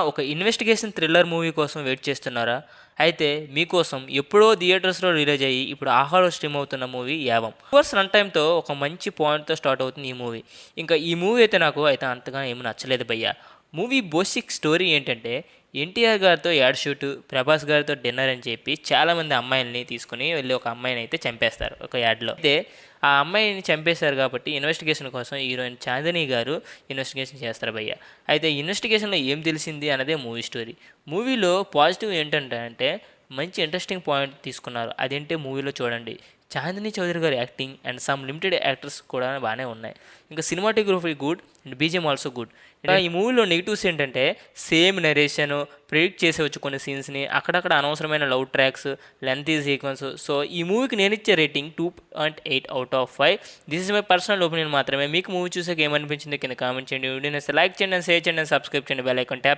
ఒక investigation thriller movie కోసం wait చేస్తున్నారా? అయితే మీకోసం ఎప్పుడో థియేటర్స్‌లో రిలీజ్ అయ్యి ఇప్పుడు ఆహాలో స్ట్రీమ్ అవుతున్న మూవీ 'యావం'. 2 అవర్స్ రన్ టైమ్‌తో ఒక మంచి పాయింట్‌తో స్టార్ట్ అవుతుంది ఈ మూవీ. ఇంకా ఈ మూవీ అయితే నాకు అంతగా ఏమి నచ్చలేదు భయ్యా. మూవీ బేసిక్ స్టోరీ ఏంటంటే ఎన్టీఆర్ గారితో యాడ్ షూటు, ప్రభాస్ గారితో డిన్నర్ అని చెప్పి చాలామంది అమ్మాయిల్ని తీసుకొని వెళ్ళి ఒక అమ్మాయిని అయితే చంపేస్తారు ఒక యాడ్‌లో. అయితే ఆ అమ్మాయిని చంపేశారు కాబట్టి ఇన్వెస్టిగేషన్ కోసం హీరోయిన్ చాందిని గారు ఇన్వెస్టిగేషన్ చేస్తారు భయ్య. అయితే ఇన్వెస్టిగేషన్‌లో ఏం తెలిసింది అన్నదే మూవీ స్టోరీ. మూవీలో పాజిటివ్ ఏంటంటే మంచి ఇంట్రెస్టింగ్ పాయింట్ తీసుకున్నారు. అదేంటే మూవీలో చూడండి. చాందిని చౌదరి గారి acting and some limited actors కూడా బాగానే ఉన్నాయి. ఇంకా cinematography good and BGM also good. ఇంకా ఈ మూవీలో నెగిటివ్స్ ఏంటంటే సేమ్ నరేషన్, ప్రిడిక్ట్ చేసేవచ్చు కొన్ని సీన్స్‌ని, అక్కడక్కడ అనవసరమైన love tracks, lengthy sequence. So ఈ మూవీకి నేనిచ్చే rating 2.8 out of 5. This is my personal opinion మాత్రమే. మీకు మూవీ చూసాక ఏమనిపించిందో కింద కామెంట్ చేయండి. వీడియోని లైక్ చేయండి, షేర్ చేయండి, సబ్స్క్రైబ్ చేయండి, బెల్ ఐకాన్ ట్యాప్